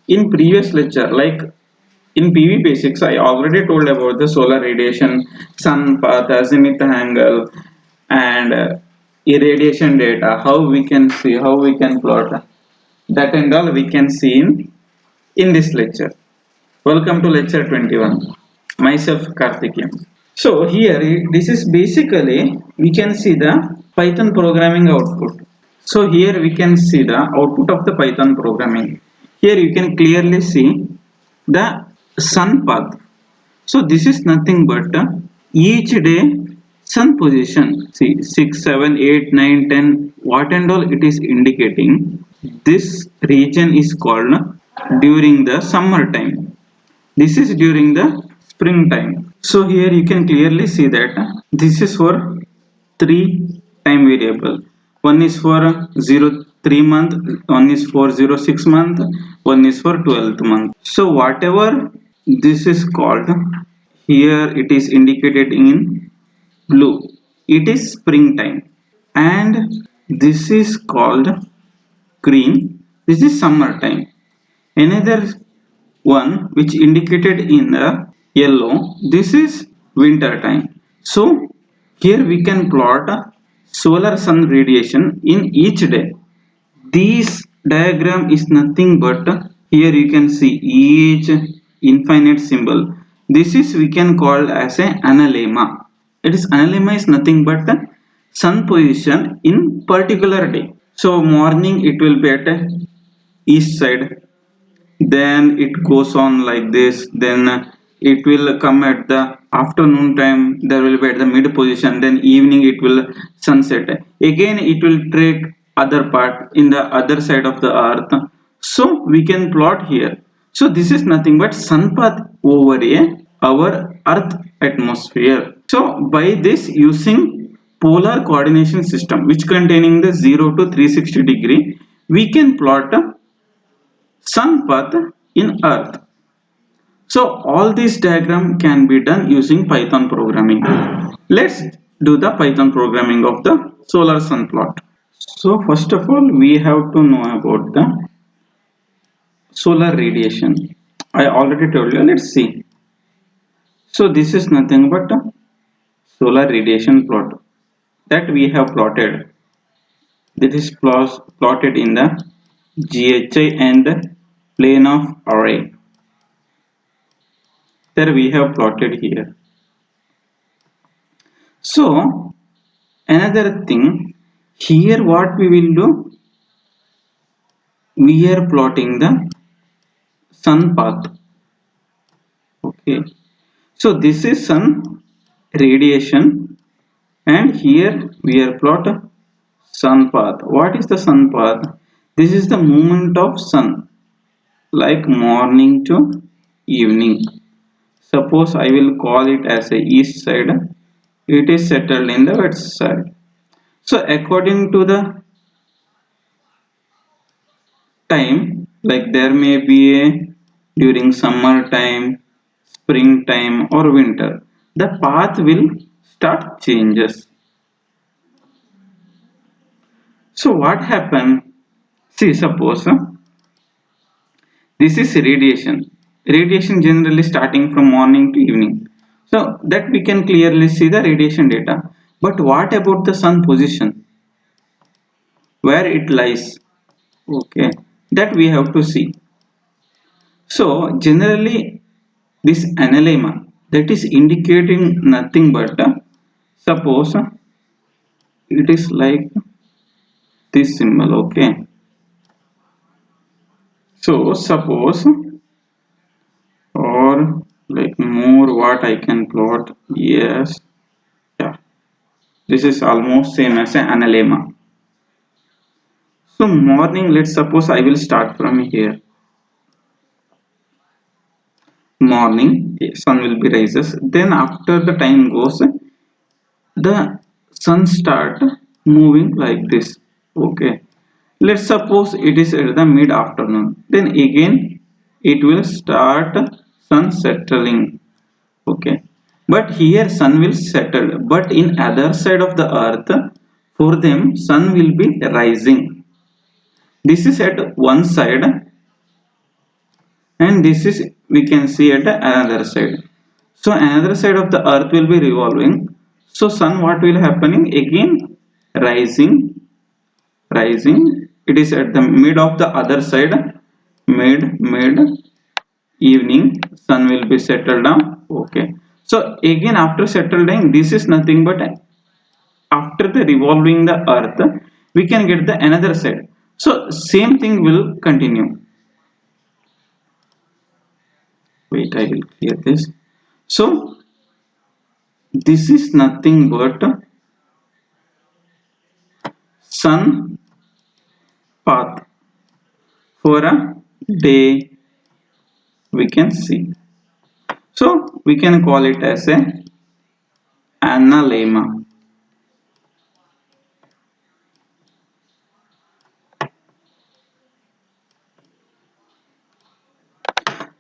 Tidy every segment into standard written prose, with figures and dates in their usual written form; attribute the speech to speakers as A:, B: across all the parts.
A: In previous lecture, like in PV basics, I already told about the solar radiation, sun path, azimuth angle, and irradiation data. How we can see, how we can plot that, and all we can see in this lecture. Welcome to lecture 21. Myself Karthikeyan. So here this is basically we can see the Python programming output. So here we can see the output of the Python programming. Here you can clearly see the sun path. So this is nothing but each day sun position. See 6, 7, 8, 9, 10. What and all it is indicating. This region is called during the summer time. This is during the springtime. So here you can clearly see that this is for three time variable. One is for 03 month, one is for 06 month, one is for 12th month. So whatever this is called, here it is indicated in blue. It is springtime, and this is called green. This is summertime. Another one which indicated in the yellow, this is winter time. So here we can plot solar sun radiation in each day. This diagram is nothing but here you can see each infinite symbol. This is we can call as a analemma. It is analemma is nothing but the sun position in particular day. So morning it will be at east side, then it goes on like this, then it will come at the afternoon time, there will be at the mid position, then evening it will sunset, again it will take other part in the other side of the earth. So we can plot here. So this is nothing but sun path over our earth atmosphere. So by this, using polar coordination system which containing the 0 to 360 degree, we can plot sun path in earth. So all this diagram can be done using Python programming. Let's do the Python programming of the solar sun plot. So first of all we have to know about the solar radiation. I already told you, let's see. So this is nothing but a solar radiation plot that we have plotted. This is plotted in the GHI and the plane of array. There we have plotted here. So another thing, here what we will do, we are plotting the sun path. Okay, so this is sun radiation, and here we are plot sun path. What is the sun path? This is the movement of sun, like morning to evening. Suppose I will call it as a east side, it is settled in the west side. So according to the time, like there may be a during summer time, springtime or winter, the path will start changes. So what happened? See, suppose this is radiation generally starting from morning to evening, so that we can clearly see the radiation data. But what about the sun position, where it lies? Okay, that we have to see. So generally this analemma, that is indicating nothing but suppose it is like this symbol. Okay, so suppose, or like more what I can plot. Yes, yeah, this is almost same as an analemma. So morning, let's suppose I will start from here. Morning, sun will be rises, then after the time goes, the sun start moving like this. Okay, let's suppose it is at the mid afternoon, then again it will start sun settling. Okay, but here sun will settle, but in other side of the earth, for them sun will be rising. This is at one side, then this is we can see at the another side. So another side of the earth will be revolving. So sun what will happening again, rising, rising. It is at the mid of the other side, mid evening sun will be settled down. Okay, so again after settled down, this is nothing but after the revolving the earth we can get the another side. So same thing will continue. Wait, I will clear this. So this is nothing but sun path for a day, we can see. So we can call it as a analemma.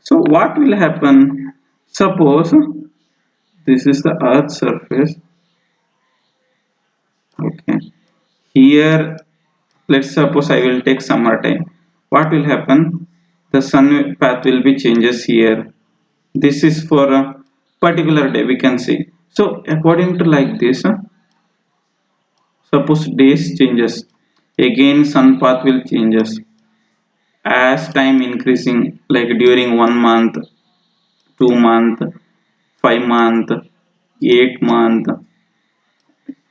A: So what will happen? Suppose this is the earth surface. Okay, here let's suppose I will take summer time. What will happen? The sun path will be changes here. This is for a particular day, we can see. So according to like this, suppose days changes, again sun path will changes as time increasing, like during 1 month, 2 month, 5 month, 8 month,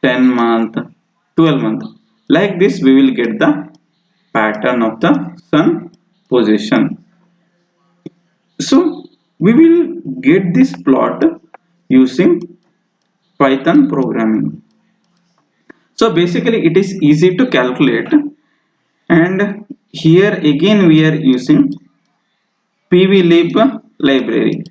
A: 10 month, 12 month. Like this we will get the pattern of the sun position. So we will get this plot using Python programming. So basically it is easy to calculate, and here again we are using pvlib library.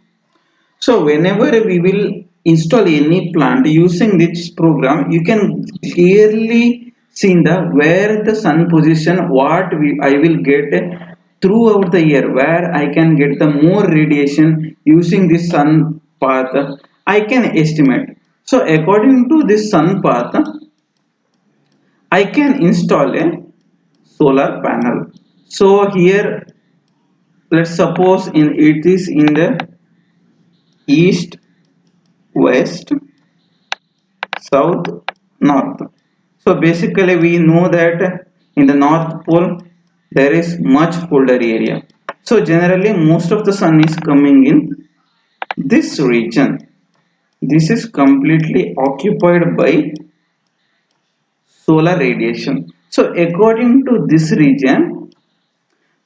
A: So whenever we will install any plant using this program, you can clearly see the where the sun position, I will get throughout the year, where I can get the more radiation using this sun path, I can estimate. So according to this sun path I can install a solar panel. So here let's suppose it is in the east, west, south, north. So basically we know that in the north pole there is much colder area. So generally most of the sun is coming in this region. This is completely occupied by solar radiation. So according to this region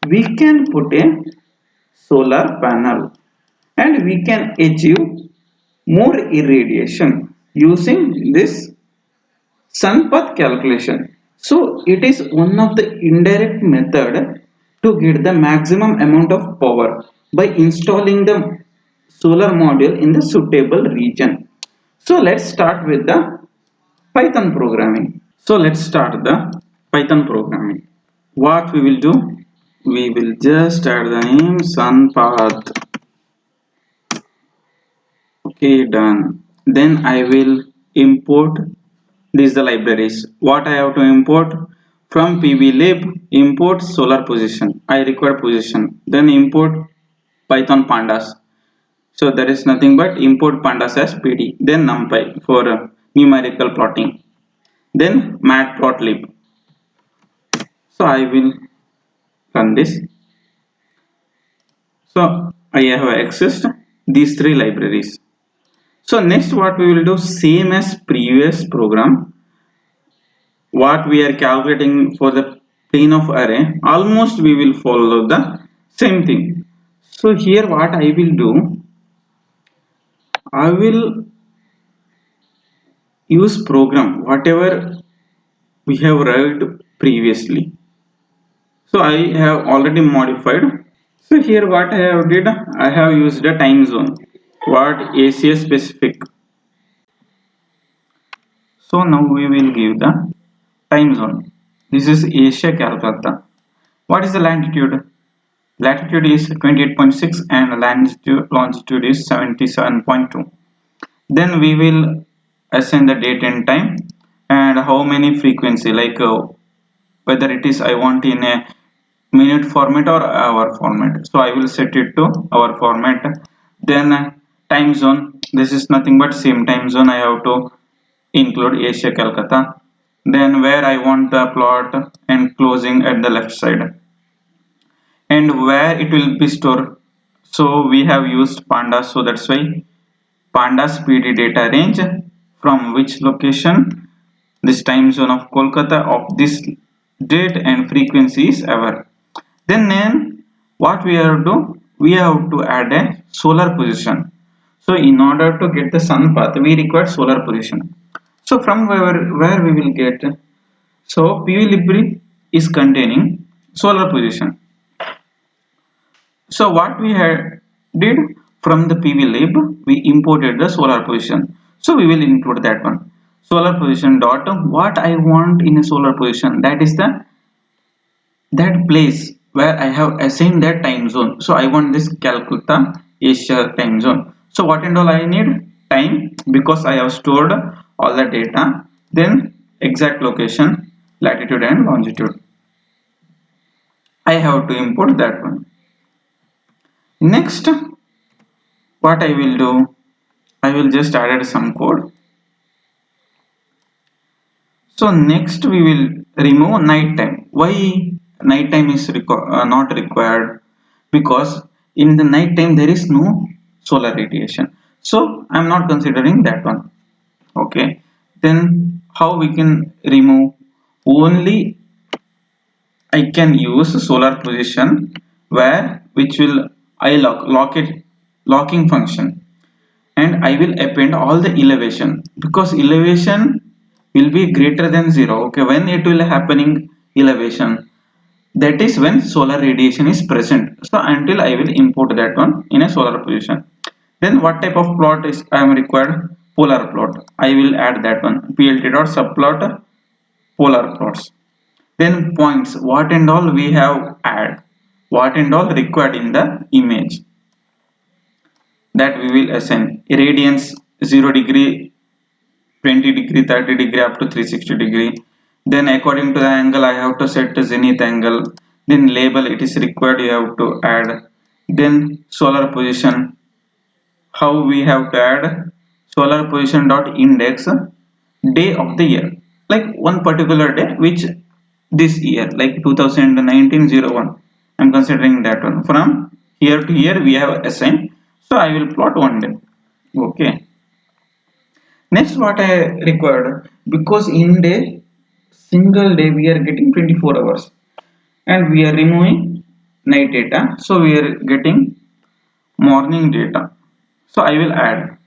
A: we can put a solar panel and we can achieve more irradiation using this sun path calculation. So it is one of the indirect method to get the maximum amount of power by installing the solar module in the suitable region. So let's start with the Python programming. So let's start the Python programming. What we will do, we will just add the name sun path. Okay, done. Then I will import these the libraries. What I have to import? From pvlib import solar position, I require position. Then import python pandas. So there is nothing but import pandas as pd. Then numpy for numerical plotting. Then matplotlib. So I will run this. So I have accessed these three libraries. So next what we will do, same as previous program, what we are calculating for the plane of array, almost we will follow the same thing. So here what I will do, I will use program whatever we have write previously. So I have already modified. So here what I have did, I have used a time zone, what Asia specific. So now we will give the time zone. This is Asia Calcutta. What is the latitude? Latitude is 28.6 and longitude is 77.2. Then we will assign the date and time and how many frequency, like whether it is I want in a minute format or hour format. So I will set it to hour format. Then time zone, this is nothing but same time zone. I have to include Asia Calcutta. Then where I want the plot and closing at the left side, and where it will be stored. So we have used pandas, so that's why pandas PD data range, from which location this time zone of Kolkata of this date and frequency is ever. Then what we have to do, we have to add a solar position. So in order to get the sun path, we require solar position. So from where we will get, so PVLib is containing solar position. So what we had did, from the PVLib we imported the solar position. So we will include that one. Solar position dot what I want in a solar position, that is the that place where I have assigned that time zone. So I want this Calcutta Asia time zone. So what and all I need? Time, because I have stored all the data. Then exact location, latitude and longitude. I have to import that one. Next, what I will do, I will just add some code. So next we will remove night time. Why night time is not required? Because in the night time there is no solar radiation. So I am not considering that one. Okay. Then how we can remove? Only I can use solar position, where which will I lock it locking function, and I will append all the elevation, because elevation will be greater than 0. Okay, when it will happening elevation, that is when solar radiation is present. So until I will import that one in a solar position. Then what type of plot is I am required? Polar plot. I will add that one. PLT dot subplot polar plots. Then points, what and all we have add, what and all required in the image, that we will assign. Irradiance 0 degree, 20 degree, 30 degree, up to 360 degree. Then according to the angle I have to set the zenith angle. Then label, it is required, you have to add. Then solar position, how we have to add? Solar position dot index day of the year, like one particular day which this year, like 2019-01, I'm considering that one. From here to here we have assigned, so I will plot one day. Okay. Next, what I required, because in day, single day we are getting 24 hours, and we are removing night data, so we are getting morning data. So I will add,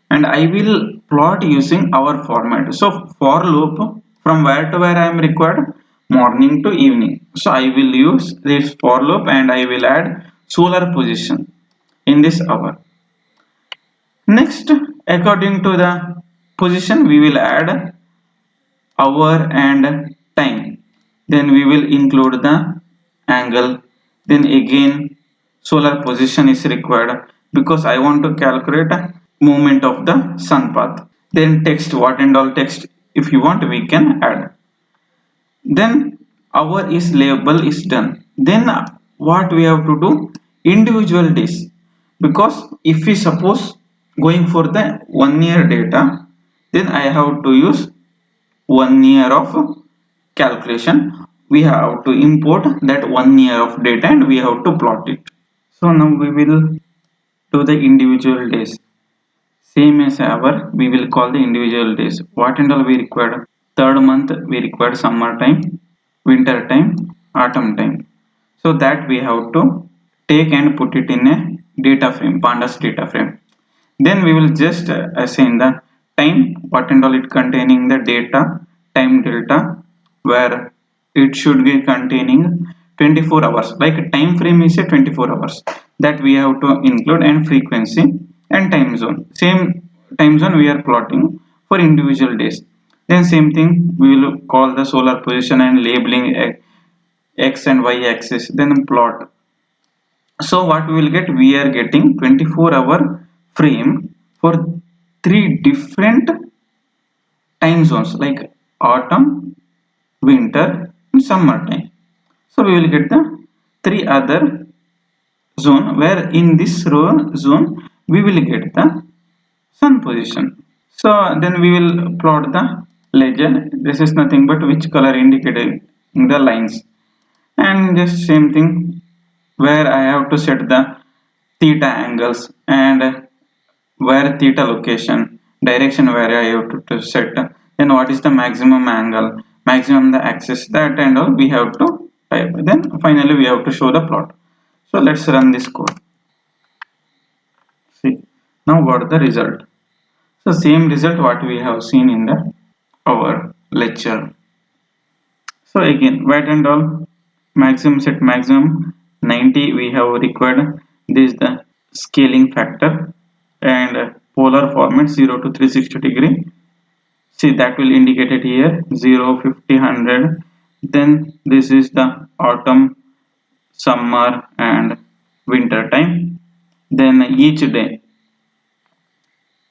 A: and I will plot using our format. So for loop, from where to where I am required, morning to evening. So I will use this for loop, and I will add solar position in this hour. Next, according to the position, we will add hour and time. Then we will include the angle. Then again solar position is required, because I want to calculate movement of the sun path. Then text, what and all text if you want we can add. Then hour is label is done. Then what we have to do? Individual days, because if we suppose going for the 1 year data, then I have to use 1 year of calculation. We have to import that 1 year of data and we have to plot it. So now we will do the individual days. Same as our, we will call the individual days. What and all we required? Third month we required summer time, winter time, autumn time. So that we have to take and put it in a data frame, pandas data frame. Then we will just assign the time, what and all it containing the data, time delta, where it should be containing 24 hours, like time frame is a 24 hours, that we have to include, and frequency and time zone. Same time zone we are plotting for individual days. Then same thing, we will call the solar position and labeling x and y axis, then plot. So what we will get? We are getting 24-hour frame for three different time zones, like autumn, winter and summer time. So we will get the three other zone, where in this row zone we will get the sun position. So then we will plot the legend. This is nothing but which color indicating the lines, and just same thing where I have to set the theta angles and where theta location, direction where I have to set, then what is the maximum angle, maximum the axis, that and all we have to type. Then finally we have to show the plot. So let's run this code. See, now what the result? So same result what we have seen in the our lecture. So again wet and all, maximum set maximum 90 we have required. This is the scaling factor, and polar format 0 to 360 degree. See, that will indicate it here 0, 50, 100. Then this is the autumn, summer and winter time. Then each day,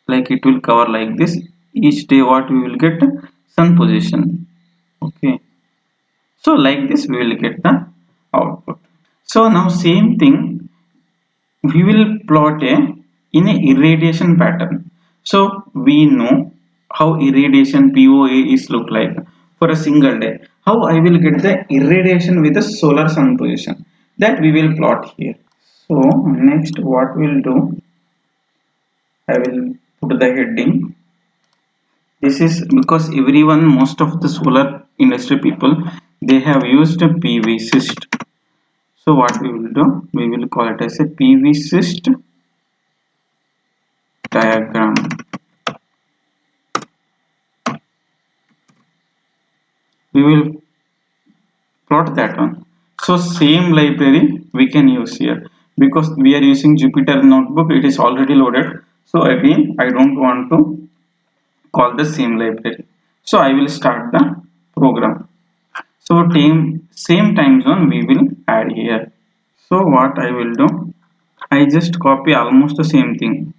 A: like it will cover like this. Each day what we will get, sun position. Okay, so like this we will get the output. So now same thing we will plot a in a irradiation pattern. So we know how irradiation POA is look like for a single day. How I will get the irradiation with the solar sun position, that we will plot here. So next what we'll do, I will put the heading. This is because everyone, most of the solar industry people, they have used a PV cyst. So what we will do, we will call it as a PV cyst diagram. We will plot that one. So same library we can use here, because we are using Jupyter notebook, it is already loaded. So again I don't want to call the same library. So I will start the program. So same time zone we will add here. So what I will do, I just copy almost the same thing.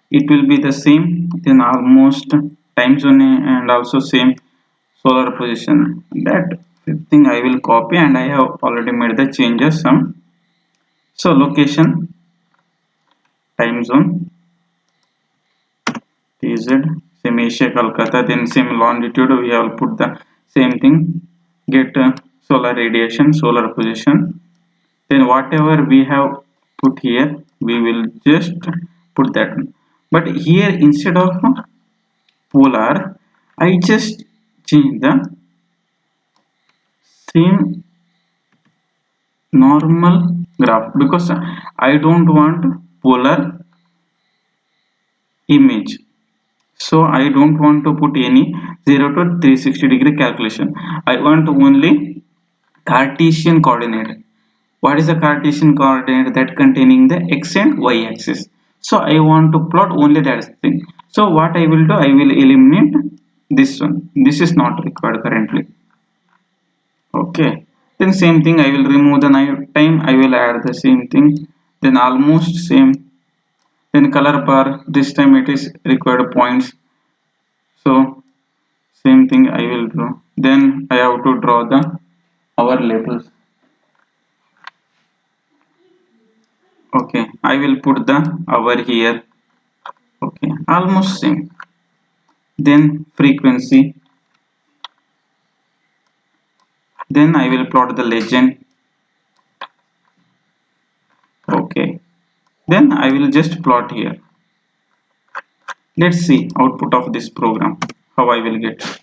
A: It will be the same, then almost time zone and also same solar position. That thing I will copy, and I have already made the changes some. So location, time zone, TZ, same Asia Calcutta, then same longitude we have put the same thing. Get solar radiation, solar position. Then whatever we have put here, we will just put that one. But here instead of polar, I just change the same normal graph, because I don't want polar image. So I don't want to put any 0 to 360 degree calculation. I want only Cartesian coordinate. What is the Cartesian coordinate? That containing the x and y axis. So I want to plot only that thing. So what I will do, I will eliminate this one. This is not required currently. Okay. Then same thing, I will remove the night time. I will add the same thing. Then almost same. Then color bar. This time it is required points. So same thing I will draw. Then I have to draw the our labels. Okay, I will put the hour here. Okay, almost same. Then frequency. Then I will plot the legend. Okay, then I will just plot here. Let's see output of this program, how I will get.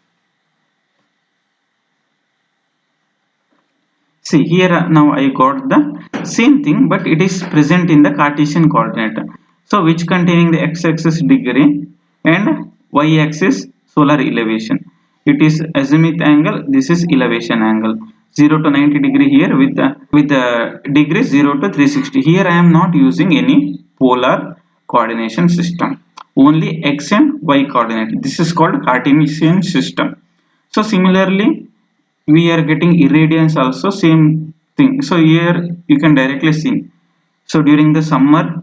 A: See here, now I got the same thing, but it is present in the Cartesian coordinate. So which containing the x-axis degree and y-axis solar elevation. It is azimuth angle, this is elevation angle. 0 to 90 degree here with the degree 0 to 360. Here I am not using any polar coordination system. Only x and y coordinate. This is called Cartesian system. So similarly, we are getting irradiance also, same thing. So here you can directly see. So during the summer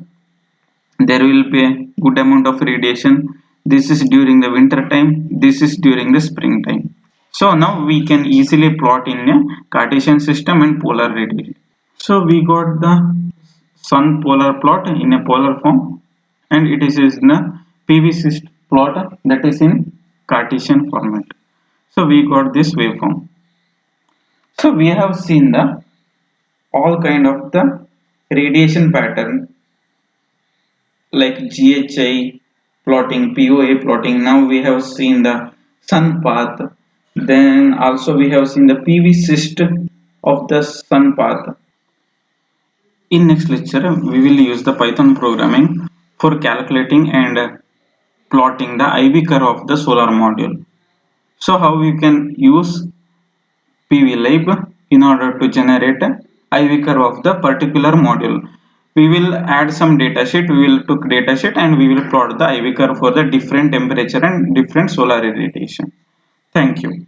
A: there will be a good amount of radiation. This is during the winter time. This is during the spring time. So now we can easily plot in a Cartesian system and polar radiation. So we got the sun polar plot in a polar form, and it is in a PV system plot that is in Cartesian format. So we got this waveform. So we have seen the all kind of the radiation pattern like GHI plotting, POA plotting. Now we have seen the sun path. Then also we have seen the PV system of the sun path. In next lecture, we will use the Python programming for calculating and plotting the IV curve of the solar module. So how you can use PVLib in order to generate a IV curve of the particular module. We will add some datasheet. We will took datasheet and we will plot the IV curve for the different temperature and different solar irradiation. Thank you.